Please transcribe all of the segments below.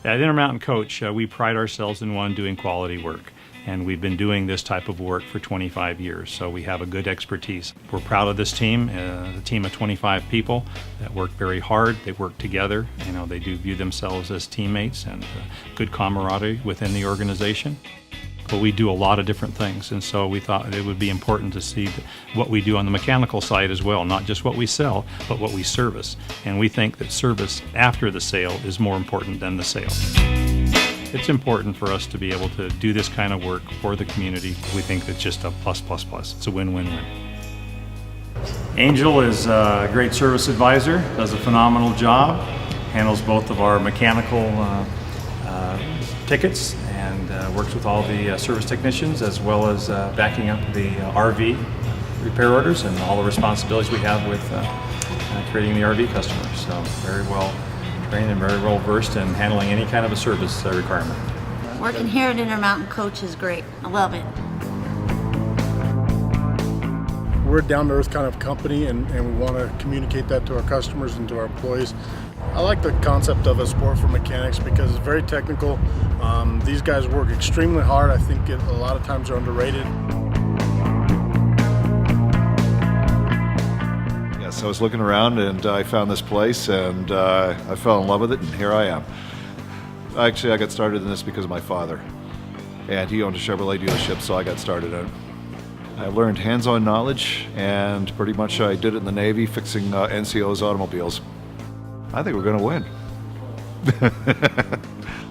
At Intermountain Coach, we pride ourselves in doing quality work. And we've been doing this type of work for 25 years, so we have a good expertise. We're proud of this team, a team of 25 people that work very hard. They work together. You know, they do view themselves as teammates, and good camaraderie within the organization. But we do a lot of different things, and so we thought it would be important to see what we do on the mechanical side as well, not just what we sell, but what we service. And we think that service after the sale is more important than the sale. It's important for us to be able to do this kind of work for the community. We think that's just a plus, plus, plus. It's a win-win-win. Angel is a great service advisor, does a phenomenal job, handles both of our mechanical tickets, and works with all the service technicians, as well as backing up the RV repair orders and all the responsibilities we have with creating the RV customers. So very well trained and very well versed in handling any kind of a service requirement. Working here at Intermountain Coach is great. I love it. We're a down-to-earth kind of company, and we want to communicate that to our customers and to our employees. I like the concept of a sport for mechanics because it's very technical. These guys work extremely hard. I think a lot of times are underrated. So I was looking around and I found this place, and I fell in love with it, and here I am. Actually, I got started in this because of my father, and he owned a Chevrolet dealership, so I got started in it. I learned hands-on knowledge, and pretty much I did it in the Navy, fixing NCO's automobiles. I think we're going to win.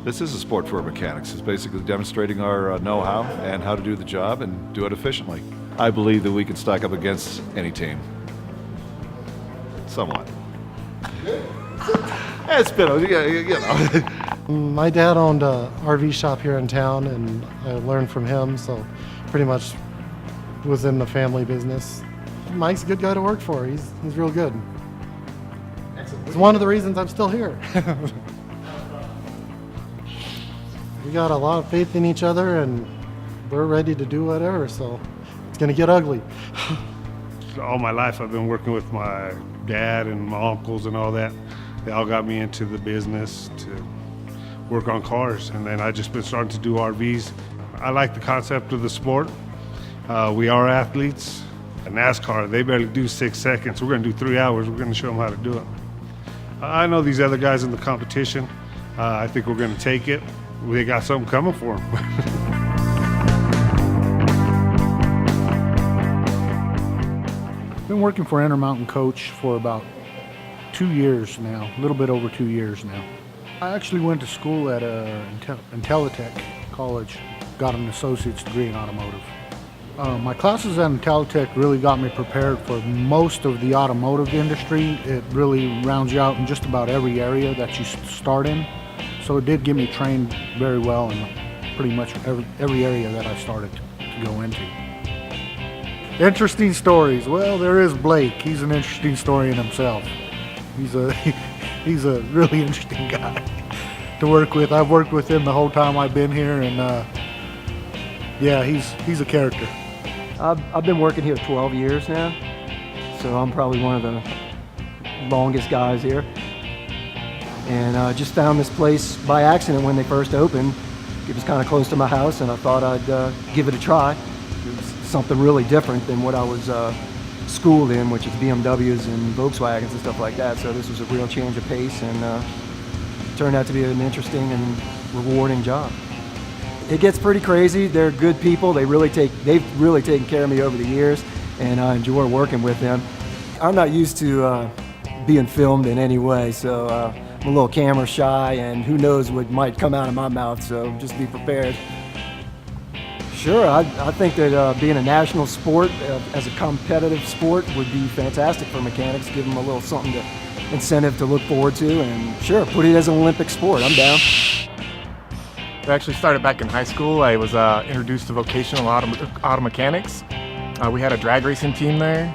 This is a sport for mechanics. It's basically demonstrating our know-how and how to do the job and do it efficiently. I believe that we can stack up against any team. Somewhat. It's been, you know. My dad owned an RV shop here in town, and I learned from him, so pretty much was in the family business. Mike's a good guy to work for. He's real good. It's one of the reasons I'm still here. We got a lot of faith in each other, and we're ready to do whatever, so it's gonna get ugly. All my life I've been working with my dad and my uncles and all that. They all got me into the business to work on cars, and then I just been starting to do RVs. I like the concept of the sport. We are athletes. In NASCAR, they barely do 6 seconds. We're gonna do 3 hours. We're gonna show them how to do it. I know these other guys in the competition. I think we're gonna take it. They got something coming for them. Been working for Intermountain Coach for about 2 years now, a little bit over 2 years now. I actually went to school at Intellitech College, got an associate's degree in automotive. My classes at Intellitech really got me prepared for most of the automotive industry. It really rounds you out in just about every area that you start in. So it did get me trained very well in pretty much every area that I started to go into. Interesting stories. Well, there is Blake. He's an interesting story in himself. He's a really interesting guy to work with. I've worked with him the whole time I've been here, and yeah, he's a character. I've been working here 12 years now, so I'm probably one of the longest guys here. And I just found this place by accident when they first opened. It was kind of close to my house, and I thought I'd give it a try. It was something really different than what I was schooled in, which is BMWs and Volkswagens and stuff like that. So this was a real change of pace, and turned out to be an interesting and rewarding job. It gets pretty crazy. They're good people. They've really taken care of me over the years, and I enjoy working with them. I'm not used to being filmed in any way, so I'm a little camera shy, and who knows what might come out of my mouth, so just be prepared. Sure, I think that being a national sport as a competitive sport would be fantastic for mechanics, give them a little something to incentive to look forward to, and sure, put it as an Olympic sport. I'm down. I actually started back in high school. I was introduced to vocational auto mechanics. We had a drag racing team there,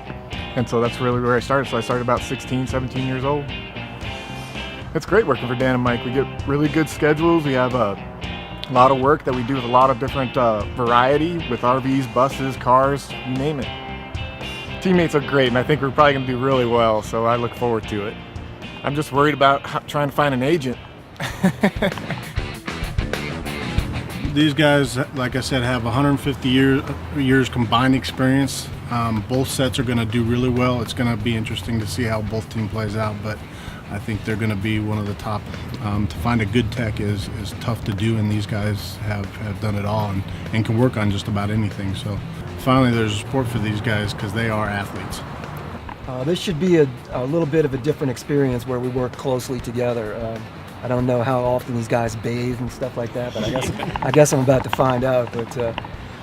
and so that's really where I started. So I started about 16, 17 years old. It's great working for Dan and Mike. We get really good schedules. We have a lot of work that we do with a lot of different variety with RVs, buses, cars, you name it. Teammates are great, and I think we're probably going to do really well, so I look forward to it. I'm just worried about trying to find an agent. These guys, like I said, have 150 years combined experience. Both sets are going to do really well. It's going to be interesting to see how both team plays out, but I think they're going to be one of the top. To find a good tech is tough to do, and these guys have done it all and can work on just about anything. So finally there's a sport for these guys because they are athletes. This should be a little bit of a different experience where we work closely together. I don't know how often these guys bathe and stuff like that, but I guess I'm about to find out. But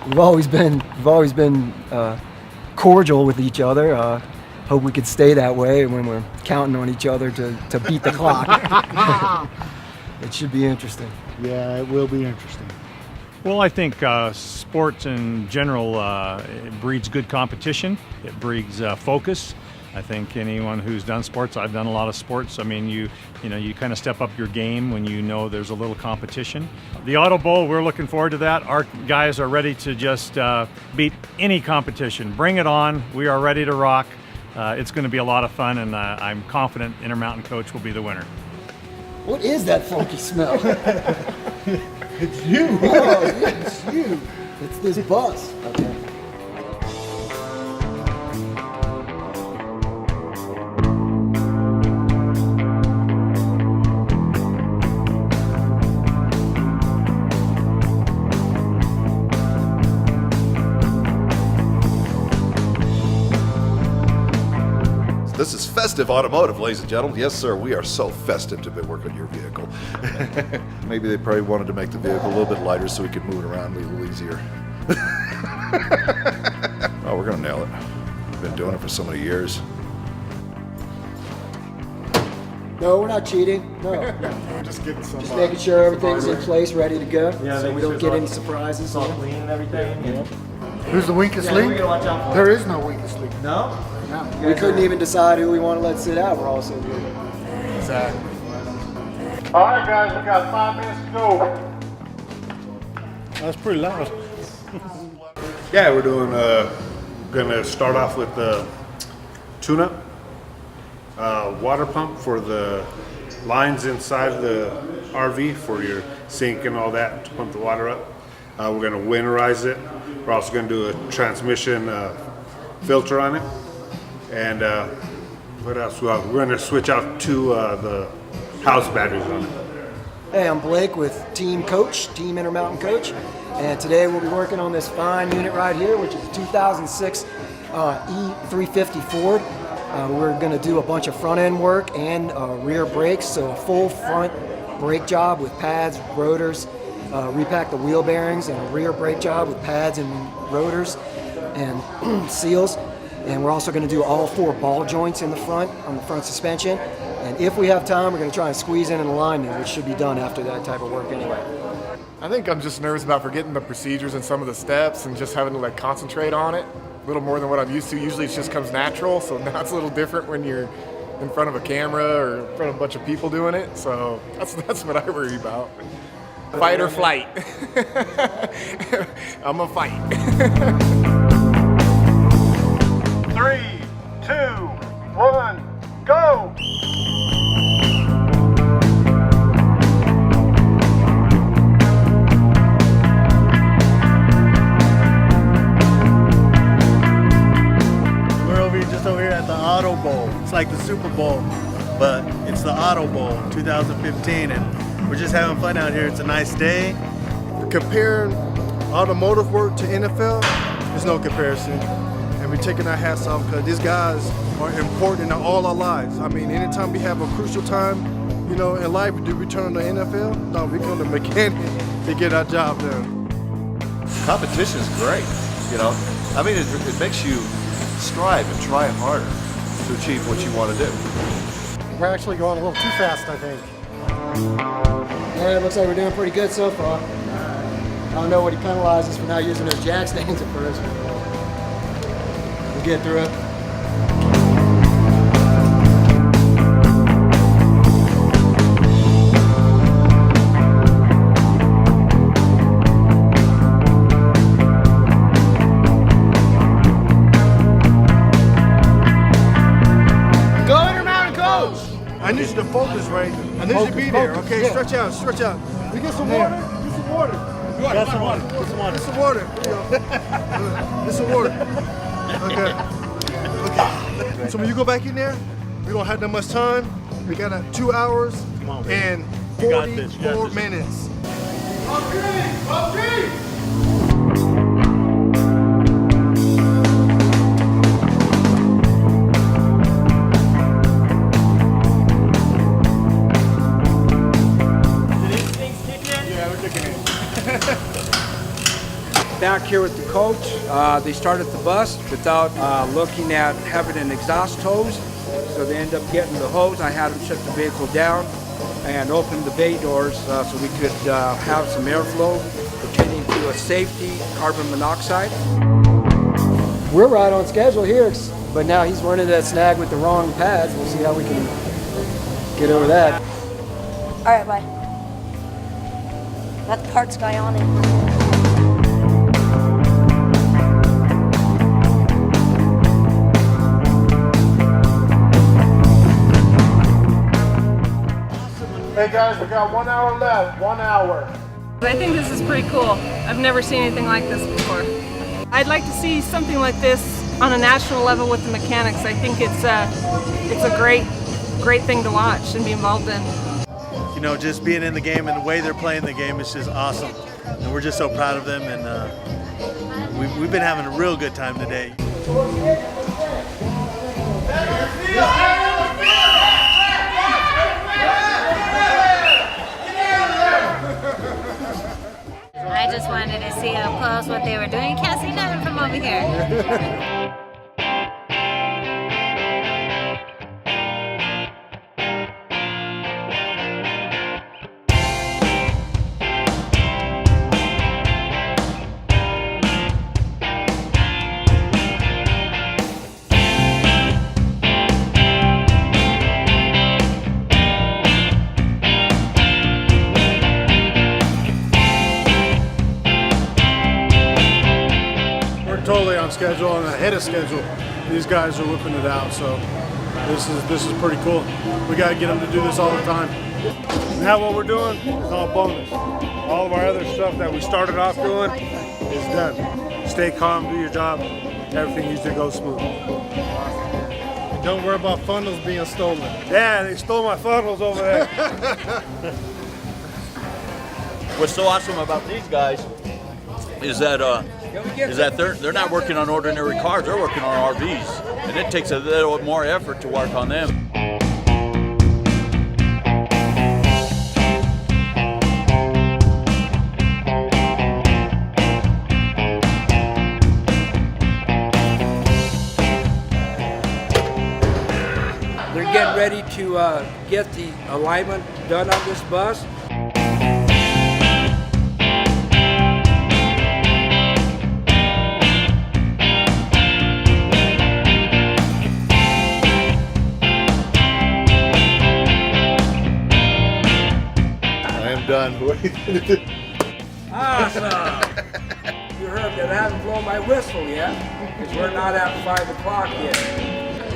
we've always been cordial with each other. Hope we could stay that way when we're counting on each other to beat the clock. It should be interesting. Yeah, it will be interesting. Well, I think sports in general it breeds good competition. It breeds focus. I think anyone who's done sports, I've done a lot of sports. I mean, you kind of step up your game when you know there's a little competition. The Auto Bowl, we're looking forward to that. Our guys are ready to just beat any competition. Bring it on. We are ready to rock. It's going to be a lot of fun, and I'm confident Intermountain Coach will be the winner. What is that funky smell? It's you. Oh, it's you. It's this bus. Okay. This is Festive Automotive, ladies and gentlemen. Yes, sir, we are so festive to be working on your vehicle. Maybe they probably wanted to make the vehicle a little bit lighter so we could move it around a little easier. Oh, we're gonna nail it. We've been doing it for so many years. No, we're not cheating. No. We're just getting some. Just making sure everything's in place, ready to go, so we don't get any surprises. It's all clean and everything. Yeah. Who's the weakest Yeah, we link? gotta watch out for. There is no weakest link. No? No. We couldn't even decide who we want to let sit out. We're all so good. Exactly. All right, guys, we got 5 minutes to go. That's pretty loud. Yeah, we're doing. Gonna start off with the tune-up, water pump for the lines inside the RV for your sink and all that to pump the water up. We're gonna winterize it. We're also gonna do a transmission filter on it. And what else? We're gonna switch out to the house batteries on it. Hey, I'm Blake with Team Intermountain Coach, and today we'll be working on this fine unit right here, which is a 2006 E350 Ford. We're going to do a bunch of front end work and rear brakes, so a full front brake job with pads, rotors, repack the wheel bearings, and a rear brake job with pads and rotors and seals. And we're also going to do all 4 ball joints in the front on the front suspension. And if we have time, we're going to try and squeeze in an alignment, which should be done after that type of work anyway. I think I'm just nervous about forgetting the procedures and some of the steps and just having to like concentrate on it a little more than what I'm used to. Usually it just comes natural, so now it's a little different when you're in front of a camera or in front of a bunch of people doing it. So that's what I worry about. Fight or flight. I'm a fight. 3, 2, 1, go! Just over here at the Auto Bowl. It's like the Super Bowl, but it's the Auto Bowl 2015, and we're just having fun out here. It's a nice day. Comparing automotive work to NFL, there's no comparison. And we're taking our hats off because these guys are important in all our lives. I mean, anytime we have a crucial time, in life, do we turn on the NFL? No, we go to mechanic to get our job done. Competition is great, I mean, it makes you strive and try harder to achieve what you want to do. We're actually going a little too fast, I think. Yeah, it looks like we're doing pretty good so far. I don't know what he penalizes for not using those jack stands at first. We'll get through it. I need you to focus, Ray. I need you to be there. Okay, stretch out. We get some water. Get some water. Got some water. Get some water. Get some water. Get some water. Okay. So when you go back in there, we don't have that much time. We got 2 hours and 44 minutes. Back here with the coach, they started the bus without looking at having an exhaust hose, so they end up getting the hose. I had them shut the vehicle down and open the bay doors so we could have some airflow pertaining to a safety carbon monoxide. We're right on schedule here, but now he's running that snag with the wrong pads. We'll see how we can get over that. All right, bye. Got the parts guy on it. Hey guys, we got 1 hour left. 1 hour. I think this is pretty cool. I've never seen anything like this before. I'd like to see something like this on a national level with the mechanics. I think it's a great thing to watch and be involved in. You know, just being in the game and the way they're playing the game is just awesome. And we're just so proud of them, and we've been having a real good time today. I just wanted to see up close what they were doing. You can't see nothing from over here. Totally on schedule and ahead of schedule. These guys are whipping it out, so this is pretty cool. We got to get them to do this all the time. Now what we're doing is all bonus. All of our other stuff that we started off doing is done. Stay calm, do your job. Everything usually goes smooth. Don't worry about funnels being stolen. Yeah, they stole my funnels over there. What's so awesome about these guys is that they're not working on ordinary cars, they're working on RVs, and it takes a little more effort to work on them. They're getting ready to get the alignment done on this bus. Done. Awesome! You heard that I haven't blown my whistle yet, because we're not at 5 o'clock yet.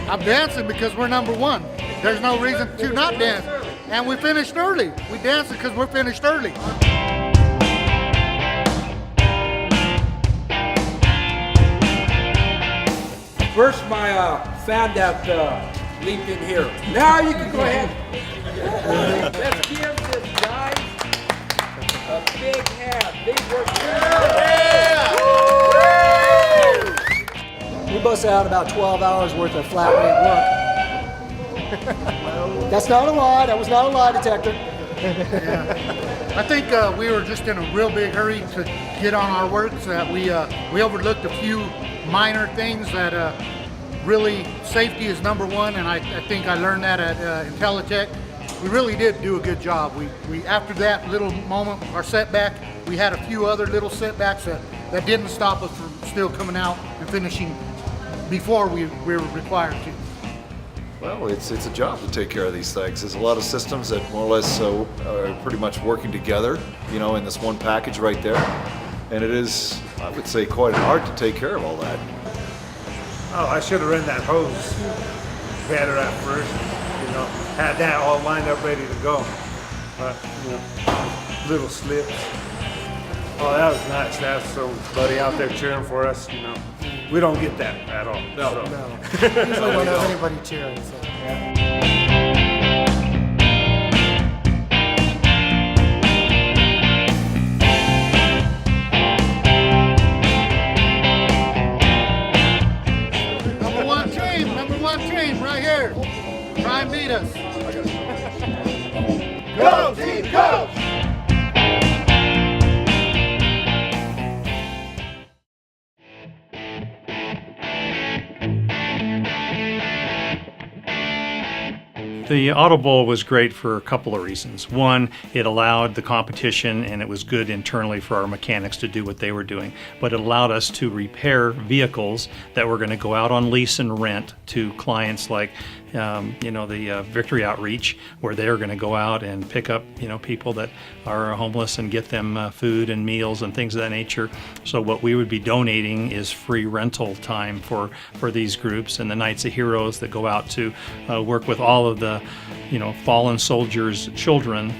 I'm dancing because we're number one. There's no reason to not dance. And we finished early. We dancing because we're finished early. First, my fan that leaped in here. Now you can go ahead. Let's give this guy a big hand. Big work. We busted out about 12 hours worth of flat rate work. That's not a lie. That was not a lie detector. Yeah. I think we were just in a real big hurry to get on our work, so that we overlooked a few minor things that really safety is number one, and I think I learned that at Intellitech. We really did do a good job. We after that little moment, our setback, we had a few other little setbacks that didn't stop us from still coming out and finishing before we were required to. Well, it's a job to take care of these things. There's a lot of systems that more or less are pretty much working together, you know, in this one package right there. And it is, I would say, quite hard to take care of all that. Oh, I should have run that hose better at first, you know, had that all lined up ready to go. But, you know, little slips. Oh, that was nice. To have somebody out there cheering for us, you know. We don't get that at all. No. Usually don't have anybody cheering. So. Number one team, right here. Try and beat us. Go, team, go! The Auto Bowl was great for a couple of reasons. One, it allowed the competition, and it was good internally for our mechanics to do what they were doing. But it allowed us to repair vehicles that were going to go out on lease and rent to clients like, the Victory Outreach, where they're going to go out and pick up, people that are homeless and get them food and meals and things of that nature. So what we would be donating is free rental time for these groups, and the Knights of Heroes that go out to work with all of the fallen soldiers' children.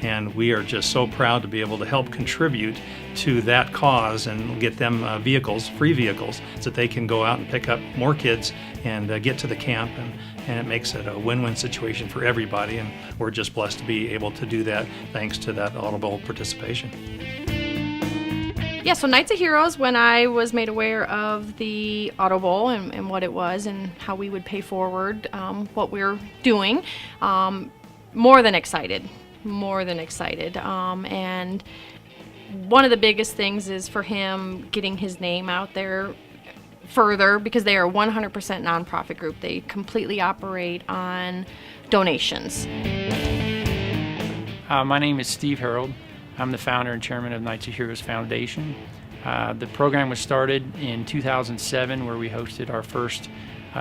And we are just so proud to be able to help contribute to that cause and get them vehicles, free vehicles, so that they can go out and pick up more kids and get to the camp. And it makes it a win-win situation for everybody. And we're just blessed to be able to do that thanks to that Auto Bowl participation. Yeah, so Knights of Heroes, when I was made aware of the Auto Bowl and what it was and how we would pay forward what we're doing, more than excited. And one of the biggest things is for him getting his name out there further, because they are a 100% nonprofit group. They completely operate on donations. My name is Steve Harold. I'm the founder and chairman of Knights of Heroes Foundation. The program was started in 2007, where we hosted our first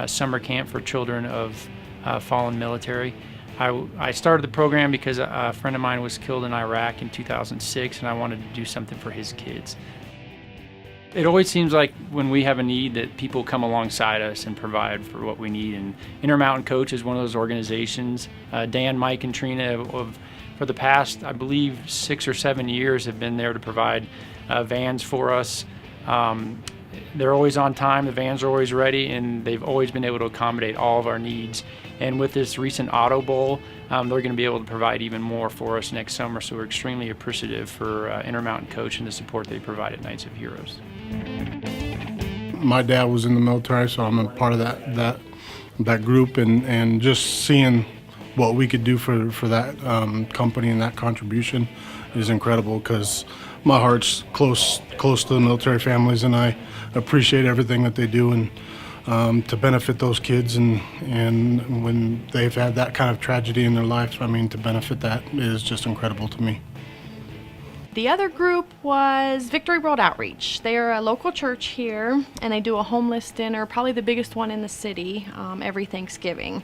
summer camp for children of fallen military. I started the program because a friend of mine was killed in Iraq in 2006, and I wanted to do something for his kids. It always seems like when we have a need that people come alongside us and provide for what we need, and Intermountain Coach is one of those organizations. Dan, Mike, and Trina for the past, I believe, 6 or 7 years have been there to provide vans for us. They're always on time, the vans are always ready, and they've always been able to accommodate all of our needs. And with this recent Auto Bowl, they're going to be able to provide even more for us next summer, so we're extremely appreciative for Intermountain Coach and the support they provide at Knights of Heroes. My dad was in the military, so I'm a part of that group, and just seeing what we could do for that company and that contribution is incredible, because my heart's close to the military families, and I appreciate everything that they do, and to benefit those kids, and when they've had that kind of tragedy in their life, to benefit that is just incredible to me. The other group was Victory World Outreach. They are a local church here, and they do a homeless dinner, probably the biggest one in the city, every Thanksgiving.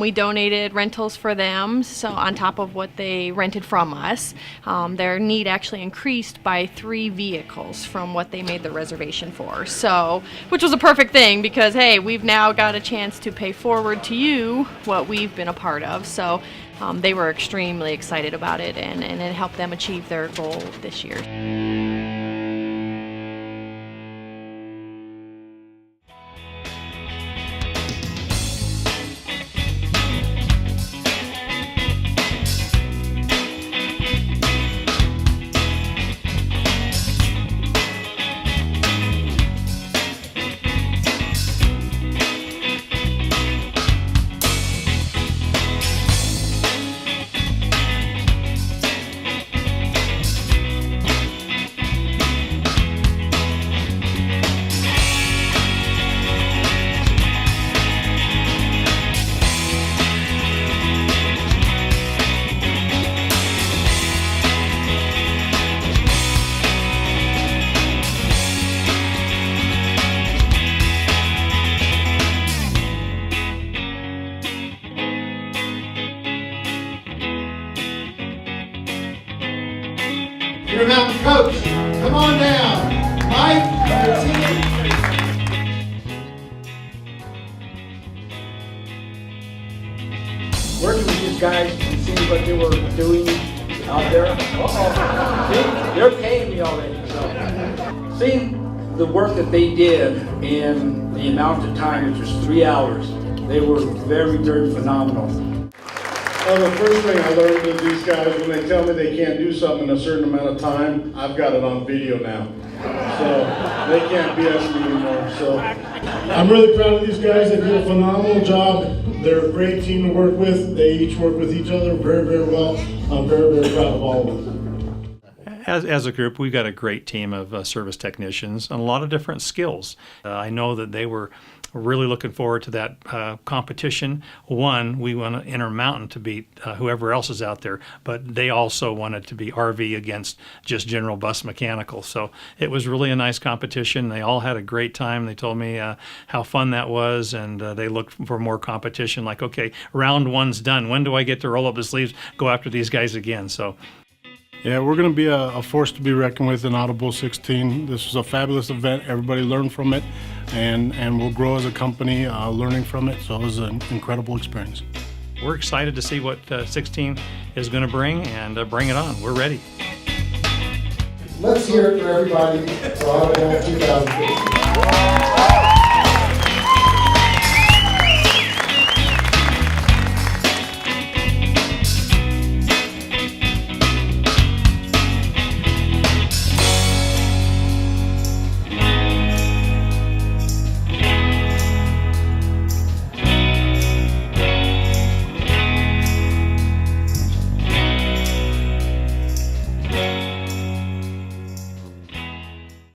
We donated rentals for them, so on top of what they rented from us. Their need actually increased by 3 vehicles from what they made the reservation for. So, which was a perfect thing, because hey, we've now got a chance to pay forward to you what we've been a part of. So they were extremely excited about it, and it helped them achieve their goal this year. Intermountain Coach, come on down. Mike, your team. Working with these guys and seeing what they were doing out there. See, they're paying me already. Seeing the work that they did in the amount of time, which was 3 hours, they were very, very phenomenal. Well, the first thing I learned is these guys, when they tell me they can't do something in a certain amount of time, I've got it on video now. So they can't BS me anymore. So I'm really proud of these guys. They did a phenomenal job. They're a great team to work with. They each work with each other very, very well. I'm very, very proud of all of them. As a group, we've got a great team of service technicians and a lot of different skills. I know that they were really looking forward to that competition. One, we want Intermountain to beat whoever else is out there, but they also wanted to be RV against just general bus mechanical. So it was really a nice competition. They all had a great time. They told me how fun that was, and they looked for more competition. Like, okay, round one's done. When do I get to roll up the sleeves, go after these guys again? So. Yeah, we're going to be a force to be reckoned with in Audible 16. This was a fabulous event. Everybody learned from it, and we'll grow as a company learning from it. So it was an incredible experience. We're excited to see what 16 is going to bring, and bring it on. We're ready. Let's hear it for everybody for Audible 2015.